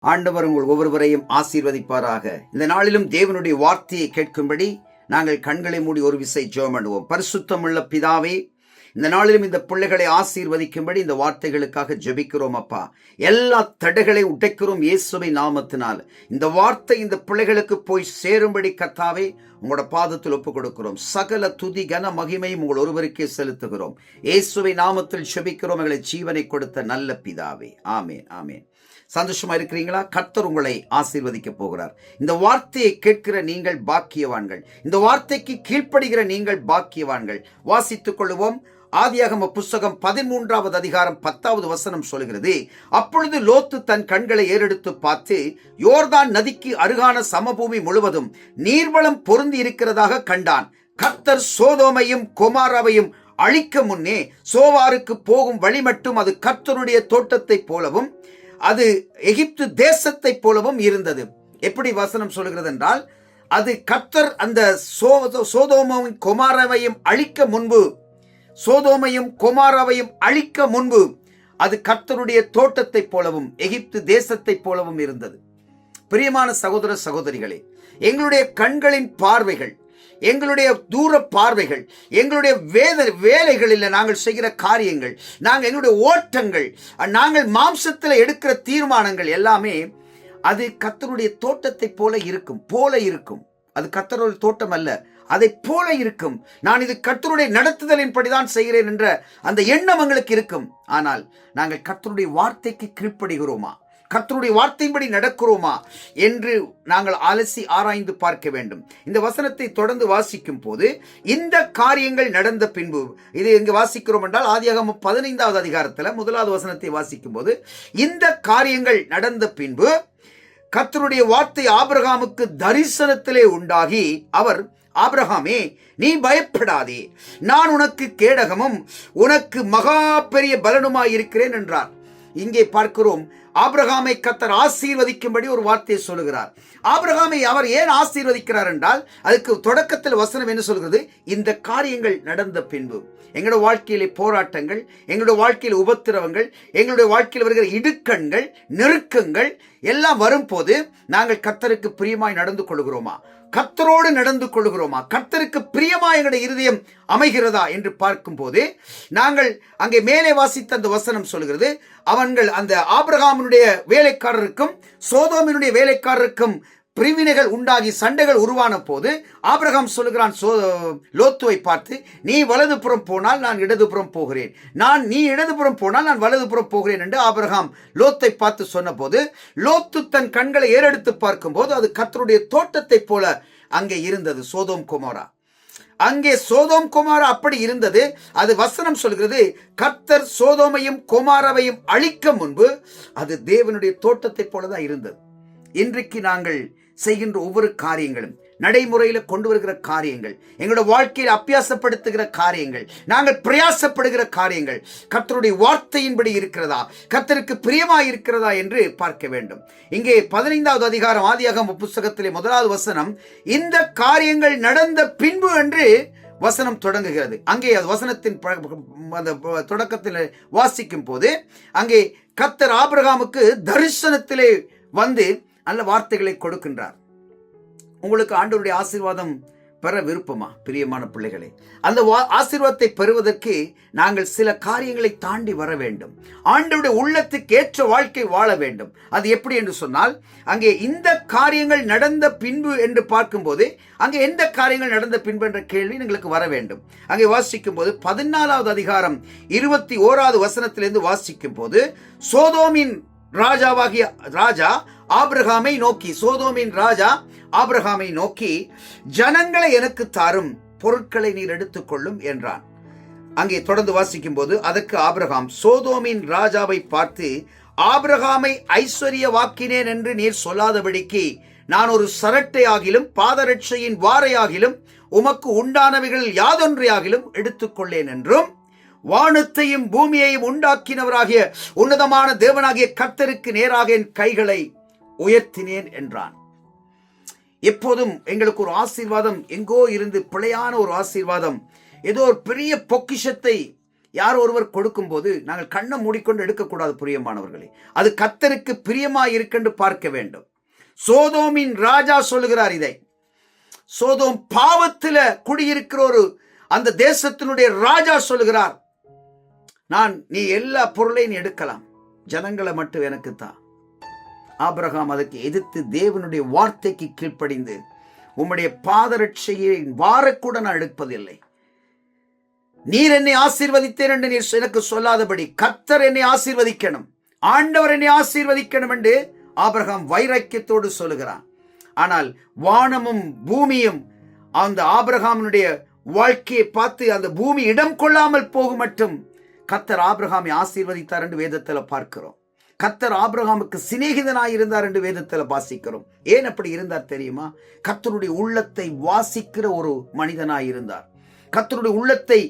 ஆண்டவர் உங்கள் ஒவ்வொருவரையும் ஆசீர்வதிப்பாராக. இந்த நாளிலும் தேவனுடைய வார்த்தையை கேட்கும்படி நாங்கள் கண்களை மூடி ஒரு விசை ஜெபம் பண்ணுவோம். பரிசுத்தமுள்ள பிதாவே, இந்த நாளிலும் இந்த பிள்ளைகளை ஆசீர்வதிக்கும்படி இந்த வார்த்தைகளுக்காக ஜெபிக்கிறோம். அப்பா, எல்லா தடைகளை உடைக்கிறோம் இயேசுவின் நாமத்தினால். இந்த வார்த்தை இந்த பிள்ளைகளுக்கு போய் சேரும்படி கர்த்தாவே உங்களோட பாதத்தில் ஒப்புக் கொடுக்கிறோம். சகல துதி கன மகிமையும் உங்கள் ஒருவருக்கே செலுத்துகிறோம். இயேசுவின் நாமத்தில் ஜெபிக்கிறோம் எங்களை ஜீவனை கொடுத்த நல்ல பிதாவே. ஆமேன், ஆமேன். சந்தோஷமா இருக்கிறீங்களா? கர்த்தர் உங்களை ஆசீர்வதிக்க போகிறார். இந்த வார்த்தையை கேட்கிற நீங்கள் பாக்கியவான்கள். இந்த வார்த்தைக்கு கீழ்ப்படுகிற நீங்கள் பாக்கியவான்கள். வாசித்துக் கொள்வோம். ஆதியாகம புஸ்தகம் 13வது அதிகாரம் 10வது வசனம் சொல்கிறது, அப்பொழுது லோத்து தன் கண்களை ஏறெடுத்து பார்த்து யோர்தான் நதிக்கு அருகான சமபூமி முழுவதும் நீர்வளம் பொருந்தி இருக்கிறதாக கண்டான். கர்த்தர் சோதோமையும் கொமாராவையும் அழிக்க முன்னே சோவாருக்கு போகும் வழி மட்டும் அது கர்த்தருடைய தோட்டத்தை போலவும் அது எகிப்து தேசத்தை போலவும் இருந்தது. எப்படி வசனம் சொல்கிறது என்றால், அது கர்த்தர் அந்த சோதோமையும் கொமாராவையும் அழிக்க முன்பு, சோதோமையும் கொமாராவையும் அழிக்க முன்பு அது கர்த்தருடைய தோட்டத்தை போலவும் எகிப்து தேசத்தை போலவும் இருந்தது. பிரியமான சகோதர சகோதரிகளே, எங்களுடைய கண்களின் பார்வைகள், எங்களுடைய தூர பார்வைகள், எங்களுடைய வேலைகளில் நாங்கள் செய்கிற காரியங்கள், நாங்கள் எங்களுடைய ஓட்டங்கள், நாங்கள் மாம்சத்தில் எடுக்கிற தீர்மானங்கள் எல்லாமே அது கர்த்தருடைய தோட்டத்தை போல இருக்கும். அது கர்த்தருடைய தோட்டம் அல்ல, அதை போல இருக்கும். நான் இது கர்த்தருடைய நடத்துதலின்படிதான் செய்கிறேன் என்ற அந்த எண்ணம் எங்களுக்கு இருக்கும். ஆனால் நாங்கள் கர்த்தருடைய வார்த்தைக்கு கீழ்ப்படுகிறோமா, கர்த்தருடைய வார்த்தையின்படி நடக்கிறோமா என்று நாங்கள் அலசி ஆராய்ந்து பார்க்க வேண்டும். இந்த வசனத்தை தொடர்ந்து வாசிக்கும் போது, இந்த காரியங்கள் நடந்த பின்பு, இது எங்கு வாசிக்கிறோம் என்றால் ஆதியாகமம் 15வது அதிகாரத்தில் 1வது வசனத்தை வாசிக்கும் போது, இந்த காரியங்கள் நடந்த பின்பு கர்த்தருடைய வார்த்தை ஆபிரகாமுக்கு தரிசனத்திலே உண்டாகி, அவர், ஆபிரகாமே, நீ பயப்படாதே, நான் உனக்கு கேடகமும் உனக்கு மகா பெரிய பலனுமாயிருக்கிறேன் என்றார். இங்கே பார்க்கிறோம், ஆபிரகாமை கர்த்தர் ஆசீர்வதிக்கும்படி ஒரு வார்த்தையை சொல்லுகிறார். ஆபிரகாமை அவர் ஏன் ஆசீர்வதிக்கிறார் என்றால், அதுக்கு தொடக்கத்தில் வசனம் என்ன சொல்கிறது? இந்த காரியங்கள் நடந்த பின்பு. எங்களுடைய வாழ்க்கையிலே போராட்டங்கள், எங்களுடைய வாழ்க்கையில் உபத்திரவங்கள், எங்களுடைய வாழ்க்கையில் வருகிற இடுக்கண்கள், நெருக்கங்கள் எல்லாம் வரும்போது நாங்கள் கர்த்தருக்கு பிரியமாய் நடந்து கொள்கிறோமா, கர்த்தரோடு நடந்து கொள்கிறோமா, கர்த்தருக்கு பிரியமாய் எங்களுடைய இருதயம் அமைகிறதா என்று பார்க்கும் போது, நாங்கள் அங்கே மேலே வாசித்த அந்த வசனம் சொல்கிறது, அவர்கள் அந்த ஆபிரகாமினுடைய வேலைக்காரருக்கும் சோதோமினுடைய வேலைக்காரருக்கும் பிரிவினைகள் உண்டாகி சண்டைகள் உருவான போது ஆபிரகாம் சொல்லுகிறான் லோத்துவை பார்த்து, நீ வலதுபுறம் போனால் நான் இடதுபுறம் போகிறேன், நீ இடதுபுறம் போனால் நான் வலதுபுறம் போகிறேன் என்று ஆபிரகாம் லோத்தை பார்த்து சொன்ன போது, லோத்து தன் கண்களை ஏறெடுத்து பார்க்கும் போது அது கர்த்தருடைய தோட்டத்தை போல அங்கே இருந்தது. சோதோம் கொமோரா, அங்கே சோதோம் கொமாரா அப்படி இருந்தது. அது வசனம் சொல்கிறது, கர்த்தர் சோதோமையும் கொமாராவையும் அழிக்க முன்பு அது தேவனுடைய தோட்டத்தை போலதான் இருந்தது. இன்றைக்கு நாங்கள் செய்கின்ற ஒவ்வொரு காரியங்களும், நடைமுறையில் கொண்டு வருகிற காரியங்கள், எங்களோட வாழ்க்கையில் அபியாசப்படுத்துகிற காரியங்கள், நாங்கள் பிரயாசப்படுகிற காரியங்கள் கர்த்தருடைய வார்த்தையின்படி இருக்கிறதா, கர்த்தருக்கு பிரியமாய் இருக்கிறதா என்று பார்க்க வேண்டும். இங்கே 15வது அதிகாரம் ஆதியாகம புஸ்தகத்திலே 1வது வசனம், இந்த காரியங்கள் நடந்த பின்பு என்று வசனம் தொடங்குகிறது. அங்கே வசனத்தின் அந்த தொடக்கத்தில் வாசிக்கும் போது, அங்கே கர்த்தர் ஆபிரகாமுக்கு தரிசனத்திலே வந்து நல்ல வார்த்தைகளை கொடுக்கின்றார். உங்களுக்கு ஆண்டவருடைய ஆசீர்வாதம் பெற விருப்பமா பிரியமான பிள்ளைகளே? அந்த ஆசீர்வாதத்தை பெறுவதற்கு நாங்கள் சில காரியங்களை தாண்டி வர வேண்டும். ஆண்டவருடைய உள்ளத்துக்கு ஏற்ற வாழ்க்கை வாழ வேண்டும். அது எப்படி என்று சொன்னால், அங்கே இந்த காரியங்கள் நடந்த பின்பு என்று பார்க்கும்போது, அங்கே எந்த காரியங்கள் நடந்த பின்பு என்ற கேள்வி எங்களுக்கு வர வேண்டும். அங்கே வாசிக்கும் போது 14வது அதிகாரம் 21வது வசனத்திலிருந்து வாசிக்கும் போது, சோதோமின் ராஜாவாகிய ராஜா ஆபிரகாமை நோக்கி, சோதோமின் ராஜா ஆபிரகாமை நோக்கி, ஜனங்களை எனக்கு தாரும், பொருட்களை நீர் எடுத்துக்கொள்ளும் என்றான். அங்கே தொடர்ந்து வாசிக்கும் போது, அதற்கு ஆபிரகாம் சோதோமின் ராஜாவை பார்த்து, ஆபிரகாமை ஐஸ்வர்யவாக்கினேன் என்று நீர் சொல்லாதபடிக்கு நான் ஒரு சரட்டை ஆகிலும் பாதரட்சையின் வாரையாகிலும் உமக்கு உண்டானவைகளில் யாதொன்றையாகிலும் எடுத்துக்கொள்ளேன் என்றும், வானத்தையும் பூமியையும் உண்டாக்கினவராகிய உன்னதமான தேவனாகிய கர்த்தருக்கு நேராக என் கைகளை உயர்த்தினேன் என்றான். எப்போதும் எங்களுக்கு ஒரு ஆசீர்வாதம் எங்கோ இருந்து பிழையான ஒரு ஆசீர்வாதம், ஏதோ ஒரு பெரிய பொக்கிஷத்தை யார் ஒருவர் கொடுக்கும்போது நாங்கள் கண்ணை மூடிக்கொண்டு எடுக்கக்கூடாது பிரியமானவர்களே. அது கர்த்தருக்கு பிரியமாய் இருக்கென்று பார்க்க வேண்டும். சோதோமின் ராஜா சொல்லுகிறார் இதை. சோதோம் பாவத்தில குடியிருக்கிற ஒரு அந்த தேசத்தினுடைய ராஜா சொல்லுகிறார், நீ எல்லா பொருளையும் எடுக்கலாம், ஜனங்களை மட்டும் எனக்கு தான். ஆபிரகாம் அதற்கு எதிர்த்து தேவனுடைய வார்த்தைக்கு கீழ்ப்படிந்து, உம்முடைய பாதரட்சையை வாரக்கூட நான் எடுப்பதில்லை, நீர் என்னை ஆசீர்வதித்தேன் என்று நீர் எனக்கு சொல்லாதபடி கர்த்தர் என்னை ஆசீர்வதிக்கணும், ஆண்டவர் என்னை ஆசீர்வதிக்கணும் என்று ஆபிரகாம் வைராக்கியத்தோடு சொல்லுகிறான். ஆனால் வானமும் பூமியும் அந்த ஆபிரகாமினுடைய வாழ்க்கையை பார்த்து அந்த பூமி இடம் கொள்ளாமல் போகும் மட்டும் கர்த்தர் ஆபிரகாமை ஆசீர்வதித்தார் என்று வேதத்தில் பார்க்கிறோம். கர்த்தர் ஆபிரகாமுக்கு சிநேகிதனாய் இருந்தார் என்று வேதத்தில் வாசிக்கிறோம். ஏன் அப்படி இருந்தார் தெரியுமா? கர்த்தருடைய உள்ளத்தை வாசிக்கிற ஒரு மனிதனாய் இருந்தார். கர்த்தருடைய உள்ளத்தை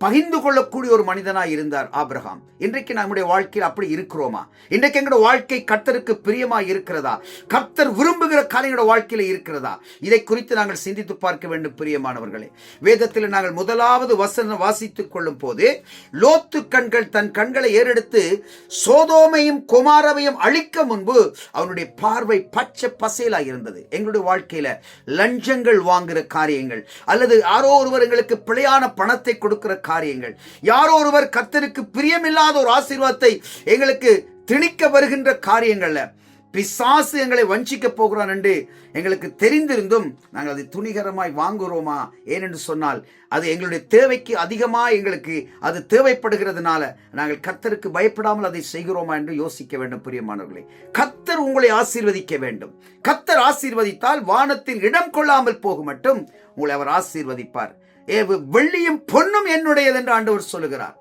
பகிர்ந்து கொள்ளக்கூடிய ஒரு மனிதனாய் இருந்தார் ஆபிரகாம். இன்றைக்கு நம்முடைய வாழ்க்கையில் அப்படி இருக்கிறோமா? இன்றைக்கு எங்களுடைய வாழ்க்கை கர்த்தருக்கு பிரியமாய் இருக்கிறதா? கர்த்தர் விரும்புகிற காரியங்களோட வாழ்க்கையில இருக்கிறதா? இதை குறித்து நாங்கள் சிந்தித்து பார்க்க வேண்டும் பிரியமானவர்களே. வேதத்தில் நாங்கள் முதலாவது வசனம் வாசித்துக் கொள்ளும் போது, லோத்து கண்கள் தன் கண்களை ஏறெடுத்து சோதோமையும் கொமாராவையும் அழிக்க முன்பு அவனுடைய பார்வை பச்சை பசேலாய் இருந்தது. எங்களுடைய வாழ்க்கையில லஞ்சங்கள் வாங்குகிற காரியங்கள், அல்லது யாரோ ஒருவர் எங்களுக்கு பிழையான பணத்தை கொடுக்கிற காரியங்கள், யாரோ ஒருவர் கர்த்தருக்கு பிரியமில்லாத ஒரு ஆசீர்வாதத்தை எங்களுக்கு திணிக்க வருகின்ற காரியங்கள்ல பிசாசு எங்களை வஞ்சிக்க போகிறான் என்று எங்களுக்கு தெரிந்திருந்தும் நாங்கள் அதை துணிகரமாய் வாங்குகிறோமா? ஏனென்று சொன்னால் அது எங்களுடைய தேவைக்கு அதிகமாக எங்களுக்கு அது தேவைப்படுகிறதுனால நாங்கள் கர்த்தருக்கு பயப்படாமல் அதை செய்கிறோமா என்று யோசிக்க வேண்டும் பிரியமானவர்களே. கர்த்தர் உங்களை ஆசீர்வதிக்க வேண்டும். கர்த்தர் ஆசீர்வதித்தால் வானத்தில் இடம் கொள்ளாமல் போகும் மட்டும் உங்களை அவர் ஆசீர்வதிப்பார். வெள்ளியும் பொன்னும் என்னுடையது என்று ஆண்டவர் சொல்லுகிறார்.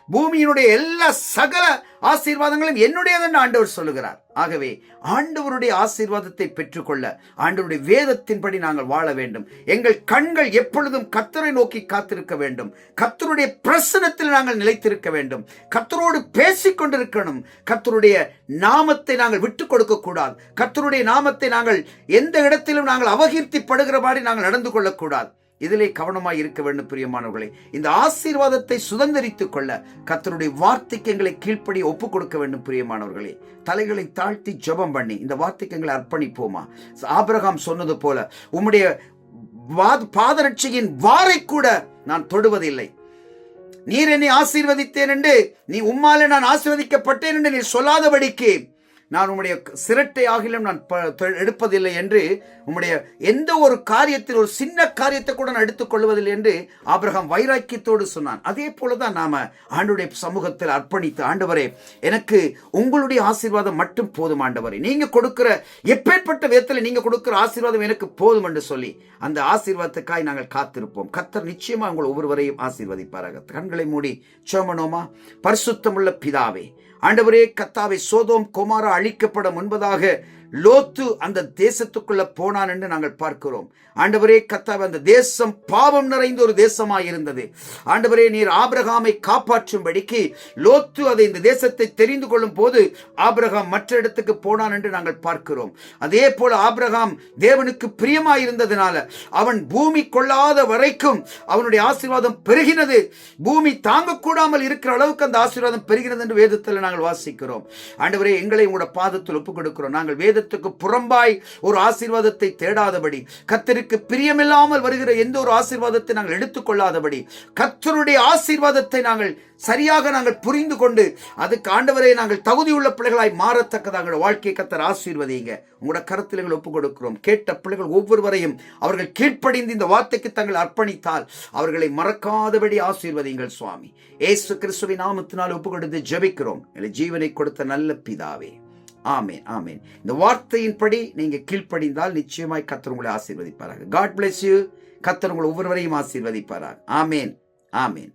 பூமியினுடைய எல்லா சகல ஆசீர்வாதங்களும் என்னுடையது என்று ஆண்டவர் சொல்லுகிறார். ஆகவே ஆண்டவருடைய ஆசீர்வாதத்தை பெற்றுக்கொள்ள ஆண்டவருடைய வேதத்தின்படி நாங்கள் வாழ வேண்டும். எங்கள் கண்கள் எப்பொழுதும் கர்த்தரை நோக்கி காத்திருக்க வேண்டும். கர்த்தருடைய பிரசன்னத்தில் நாங்கள் நிலைத்திருக்க வேண்டும். கர்த்தரோடு பேசிக் கொண்டிருக்கணும். கர்த்தருடைய நாமத்தை நாங்கள் விட்டுக் கொடுக்க கூடாது. கர்த்தருடைய நாமத்தை நாங்கள் எந்த இடத்திலும் நாங்கள் அவகீர்த்திப்படுகிற மாதிரி நாங்கள் நடந்து கொள்ளக்கூடாது. இதிலே கவனமாய் இருக்க வேண்டும் பிரியமானவர்களே. இந்த ஆசீர்வாதத்தை சுதந்திரித்துக் கொள்ள கர்த்தருடைய வார்த்தைக்கு எங்களை கீழ்ப்படி ஒப்புக் கொடுக்க வேண்டும் பிரியமானவர்களே. தலைகளை தாழ்த்தி ஜெபம் பண்ணி இந்த வார்த்தைக்கு எங்களை அர்ப்பணிப்போமா? ஆபிரகாம் சொன்னது போல, உம்முடைய பாதரட்சையின் வாரை கூட நான் தொடுவதில்லை, நீர் என்னை ஆசீர்வதித்தேன் என்று, நீ உம்மாலே நான் ஆசீர்வதிக்கப்பட்டேன் என்று நீர் சொல்லாதபடிக்கு நான் உம்முடைய சிரட்டை ஆகிலும் நான் எடுப்பதில்லை என்று, உம்முடைய எந்த ஒரு காரியத்தில் ஒரு சின்ன காரியத்தை கூட நான் எடுத்துக்கொள்வதில்லை என்று ஆபிரகாம் வைராக்கியத்தோடு சொன்னான். அதே போலதான் நாம ஆண்டவருடைய சமூகத்தில் அர்ப்பணித்து, ஆண்டவரே எனக்கு உங்களுடைய ஆசீர்வாதம் மட்டும் போதும், ஆண்டவரே நீங்க கொடுக்கிற எப்பேற்பட்ட விதத்தில் நீங்க கொடுக்கிற ஆசீர்வாதம் எனக்கு போதும் என்று சொல்லி அந்த ஆசீர்வாதத்துக்காய் நாங்கள் காத்திருப்போம். கர்த்தர் நிச்சயமா உங்கள் ஒவ்வொருவரையும் ஆசீர்வதிப்பாராக. கண்களை மூடி ஜெபமனோமா? பரிசுத்தமுள்ள பிதாவே, ஆண்டவரே கர்த்தாவே, சோதோம் கொமாரா அழிக்கப்பட முன்பதாக லோத்து அந்த தேசத்துக்குள்ள போனான் என்று நாங்கள் பார்க்கிறோம். ஆண்டவரே கர்த்தாவே, அந்த தேசம் பாவம் நிறைந்த ஒரு தேசமாய் இருந்தது. ஆண்டவரே நீர் ஆபிரகாமை காப்பாற்றும்படிக்கு லோத்து அதை இந்த தேசத்தை தெரிந்து கொள்ளும் போது ஆபிரகாம் மற்ற இடத்துக்கு போனான் என்று நாங்கள் பார்க்கிறோம். அதே போல ஆபிரகாம் தேவனுக்கு பிரியமாய் இருந்ததினால அவன் பூமி கொள்ளாத வரைக்கும் அவனுடைய ஆசீர்வாதம் பெருகினது. பூமி தாங்கக்கூடாமல் இருக்கிற அளவுக்கு அந்த ஆசீர்வாதம் பெருகினது என்று வேதத்தில் நாங்கள் வாசிக்கிறோம். ஆண்டவரே எங்களை உங்களோட பாதத்தில் ஒப்புக் கொடுக்கிறோம். நாங்கள் வேதத்துக்கு புறம்பாய் ஒரு ஆசீர்வாதத்தை தேடாதபடி, கர்த்தருக்கு பிரியமில்லாமல் வருகிற எந்த ஒரு ஆசீர்வாதத்தை நாங்கள் எடுத்துக்கொள்ளாதபடி, கர்த்தருடைய ஆசீர்வாதத்தை நாங்கள் சரியாக நாங்கள் புரிந்து கொண்டு அதுக்கு ஆண்டவரை நாங்கள் தகுதியுள்ள பிள்ளைகளாய் மாறத்தக்கதாக வாழ்க்கையை கர்த்தர் ஆசீர்வதிங்க. உங்களோட கருத்தில் எங்கள் ஒப்புக் கொடுக்கிறோம். கேட்ட பிள்ளைகள் ஒவ்வொருவரையும் அவர்கள் கீழ்ப்படிந்து இந்த வார்த்தைக்கு தங்கள் அர்ப்பணித்தால் அவர்களை மறக்காதபடி ஆசீர்வதிங்கள் சுவாமி. இயேசு கிறிஸ்துவின் நாமத்தினால் ஒப்புக் கொடுத்து ஜெபிக்கிறோம் ஜீவனை கொடுத்த நல்ல பிதாவே. ஆமேன், ஆமேன். இந்த வார்த்தையின்படி நீங்க கீழ்ப்படிந்தால் நிச்சயமாய் கர்த்தர் உங்களை ஆசீர்வதிப்பாராக. God bless you. கர்த்தர் உங்களை ஒவ்வொருவரையும் ஆசீர்வதிப்பாராக. ஆமேன், ஆமேன்.